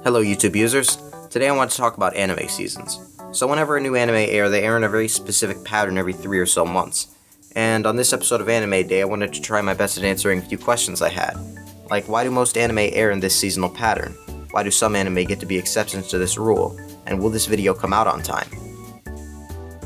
Hello YouTube users, today I want to talk about anime seasons. So whenever a new anime airs, they air in a very specific pattern every 3 or so months. And on this episode of Anime Day, I wanted to try my best at answering a few questions I had. Like, why do most anime air in this seasonal pattern? Why do some anime get to be exceptions to this rule? And will this video come out on time?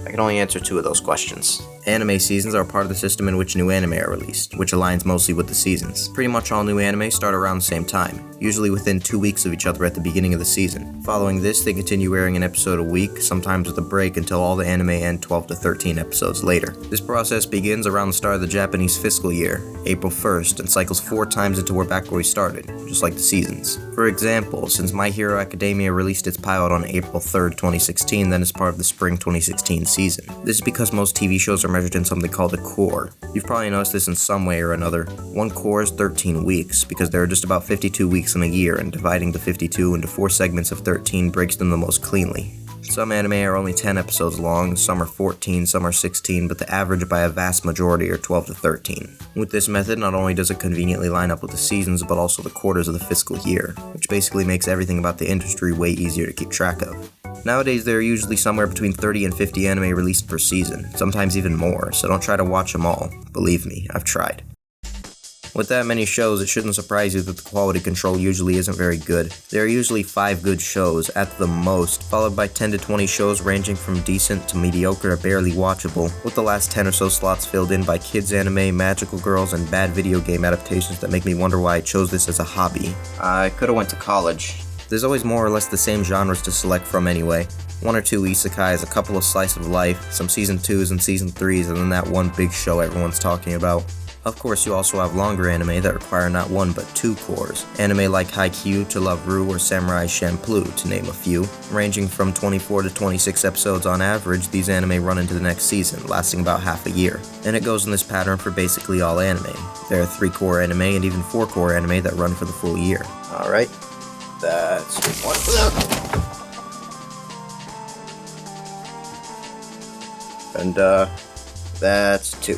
I can only answer 2 of those questions. Anime seasons are part of the system in which new anime are released, which aligns mostly with the seasons. Pretty much all new anime start around the same time, usually within 2 weeks of each other at the beginning of the season. Following this, they continue airing an episode a week, sometimes with a break until all the anime end 12 to 13 episodes later. This process begins around the start of the Japanese fiscal year, April 1st, and cycles 4 times until we're back where we started, just like the seasons. For example, since My Hero Academia released its pilot on April 3rd, 2016, then as part of the spring 2016 season. This is because most TV shows are measured in something called a core. You've probably noticed this in some way or another. One core is 13 weeks, because there are just about 52 weeks in a year, and dividing the 52 into 4 segments of 13 breaks them the most cleanly. Some anime are only 10 episodes long, some are 14, some are 16, but the average by a vast majority are 12 to 13. With this method, not only does it conveniently line up with the seasons, but also the quarters of the fiscal year, which basically makes everything about the industry way easier to keep track of. Nowadays, there are usually somewhere between 30 and 50 anime released per season, sometimes even more, so don't try to watch them all. Believe me, I've tried. With that many shows, it shouldn't surprise you that the quality control usually isn't very good. There are usually 5 good shows, at the most, followed by 10 to 20 shows ranging from decent to mediocre to barely watchable, with the last 10 or so slots filled in by kids anime, magical girls, and bad video game adaptations that make me wonder why I chose this as a hobby. I could've went to college. There's always more or less the same genres to select from anyway. 1 or 2 isekais, a couple of slice of life, some season 2s and season 3s, and then that one big show everyone's talking about. Of course, you also have longer anime that require not 1 but 2 cores. Anime like Haikyuu to Love Ru or Samurai Champloo, to name a few. Ranging from 24 to 26 episodes on average, these anime run into the next season, lasting about half a year. And it goes in this pattern for basically all anime. There are 3 core anime and even 4 core anime that run for the full year. Alright, that's 1. And that's 2.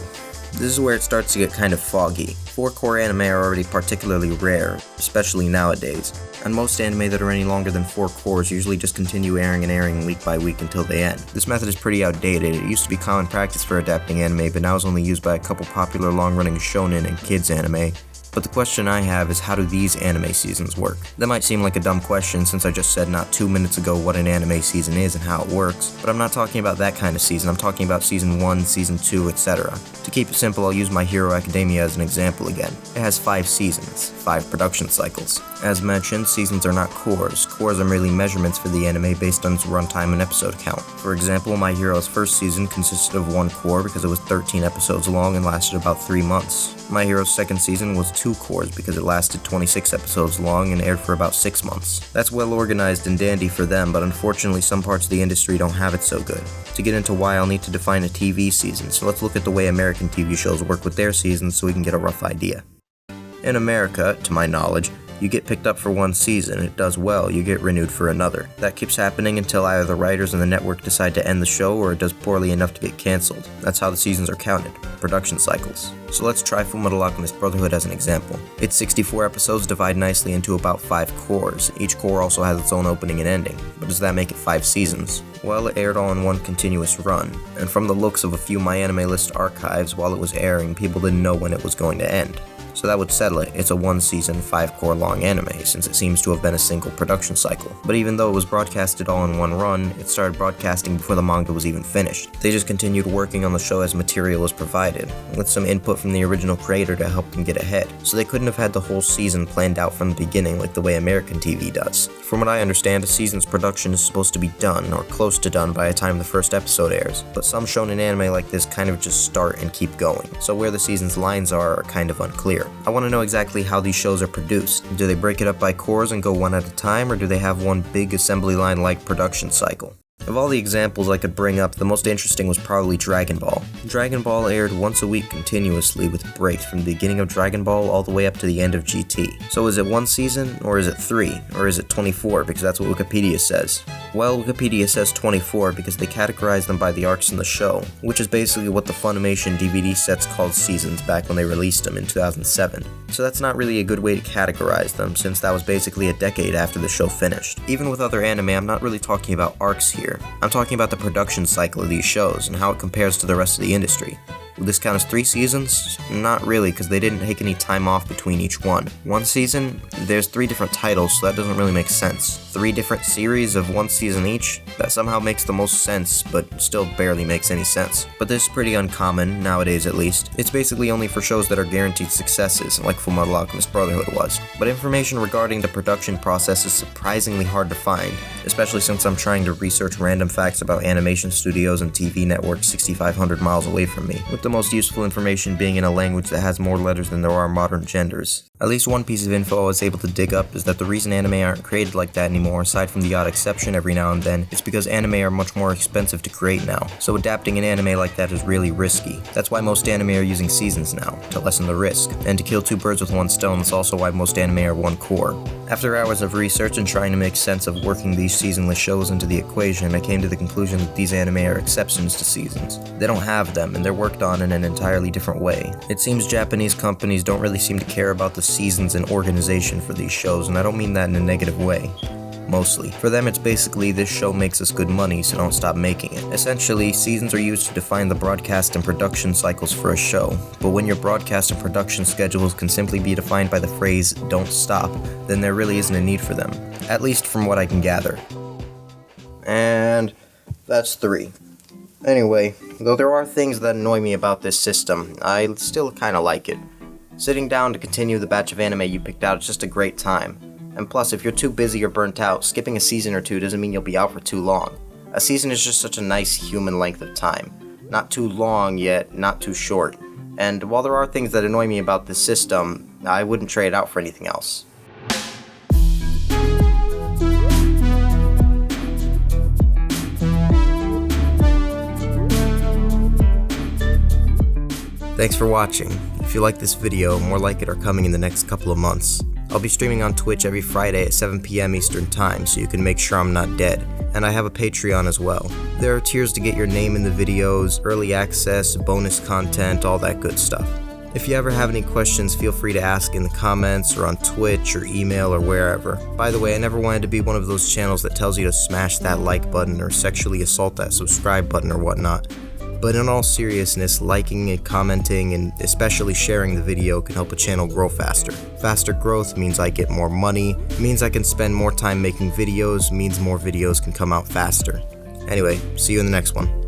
This is where it starts to get kind of foggy. 4 core anime are already particularly rare, especially nowadays, and most anime that are any longer than 4 cores usually just continue airing and airing week by week until they end. This method is pretty outdated. It used to be common practice for adapting anime, but now is only used by a couple popular long-running shonen and kids anime. But the question I have is, how do these anime seasons work? That might seem like a dumb question since I just said not 2 minutes ago what an anime season is and how it works, but I'm not talking about that kind of season. I'm talking about season 1, season 2, etc. To keep it simple, I'll use My Hero Academia as an example again. It has 5 seasons, 5 production cycles. As mentioned, seasons are not cores. Cores are merely measurements for the anime based on its runtime and episode count. For example, My Hero's first season consisted of 1 core because it was 13 episodes long and lasted about 3 months. My Hero's second season was 2 cores because it lasted 26 episodes long and aired for about 6 months. That's well organized and dandy for them, but unfortunately some parts of the industry don't have it so good. To get into why, I'll need to define a TV season, so let's look at the way American TV shows work with their seasons so we can get a rough idea. In America, to my knowledge, you get picked up for 1 season, it does well, you get renewed for another. That keeps happening until either the writers and the network decide to end the show or it does poorly enough to get cancelled. That's how the seasons are counted, production cycles. So let's try Fullmetal Alchemist Brotherhood as an example. Its 64 episodes divide nicely into about 5 cores. Each core also has its own opening and ending, but does that make it 5 seasons? Well, it aired all in one continuous run, and from the looks of a few My Anime List archives while it was airing, people didn't know when it was going to end. So that would settle it. It's a 1 season, 5 core long anime, since it seems to have been a single production cycle. But even though it was broadcasted all in one run, it started broadcasting before the manga was even finished. They just continued working on the show as material was provided, with some input from the original creator to help them get ahead. So they couldn't have had the whole season planned out from the beginning like the way American TV does. From what I understand, a season's production is supposed to be done, or close to done, by the time the first episode airs. But some shonen anime like this kind of just start and keep going, so where the season's lines are kind of unclear. I want to know exactly how these shows are produced. Do they break it up by cores and go one at a time, or do they have one big assembly line-like production cycle? Of all the examples I could bring up, the most interesting was probably Dragon Ball. Dragon Ball aired once a week continuously with breaks from the beginning of Dragon Ball all the way up to the end of GT. So is it one season, or is it 3, or is it 24, because that's what Wikipedia says? Well, Wikipedia says 24 because they categorize them by the arcs in the show, which is basically what the Funimation DVD sets called seasons back when they released them in 2007. So that's not really a good way to categorize them, since that was basically a decade after the show finished. Even with other anime, I'm not really talking about arcs here. I'm talking about the production cycle of these shows and how it compares to the rest of the industry. Will this count as 3 seasons? Not really, because they didn't take any time off between each one. One season, there's 3 different titles, so that doesn't really make sense. 3 different series of 1 season each? That somehow makes the most sense, but still barely makes any sense. But this is pretty uncommon, nowadays at least. It's basically only for shows that are guaranteed successes, like Fullmetal Alchemist Brotherhood was. But information regarding the production process is surprisingly hard to find, especially since I'm trying to research random facts about animation studios and TV networks 6,500 miles away from me, with the most useful information being in a language that has more letters than there are modern genders. At least one piece of info I was able to dig up is that the reason anime aren't created like that anymore, aside from the odd exception every now and then, is because anime are much more expensive to create now, so adapting an anime like that is really risky. That's why most anime are using seasons now, to lessen the risk, and to kill 2 birds with 1 stone. That's also why most anime are one core. After hours of research and trying to make sense of working these seasonless shows into the equation, I came to the conclusion that these anime are exceptions to seasons. They don't have them, and they're worked on in an entirely different way. It seems Japanese companies don't really seem to care about the seasons and organization for these shows, and I don't mean that in a negative way. Mostly. For them, it's basically, this show makes us good money, so don't stop making it. Essentially, seasons are used to define the broadcast and production cycles for a show, but when your broadcast and production schedules can simply be defined by the phrase, "don't stop," then there really isn't a need for them. At least from what I can gather. And that's 3. Anyway, though there are things that annoy me about this system, I still kinda like it. Sitting down to continue the batch of anime you picked out is just a great time. And plus, if you're too busy or burnt out, skipping a season or 2 doesn't mean you'll be out for too long. A season is just such a nice human length of time. Not too long, yet not too short. And while there are things that annoy me about this system, I wouldn't trade it out for anything else. Thanks for watching. If you like this video, more like it are coming in the next couple of months. I'll be streaming on Twitch every Friday at 7 PM Eastern Time, so you can make sure I'm not dead. And I have a Patreon as well. There are tiers to get your name in the videos, early access, bonus content, all that good stuff. If you ever have any questions, feel free to ask in the comments or on Twitch or email or wherever. By the way, I never wanted to be one of those channels that tells you to smash that like button or sexually assault that subscribe button or whatnot. But in all seriousness, liking and commenting and especially sharing the video can help a channel grow faster. Faster growth means I get more money, means I can spend more time making videos, means more videos can come out faster. Anyway, see you in the next one.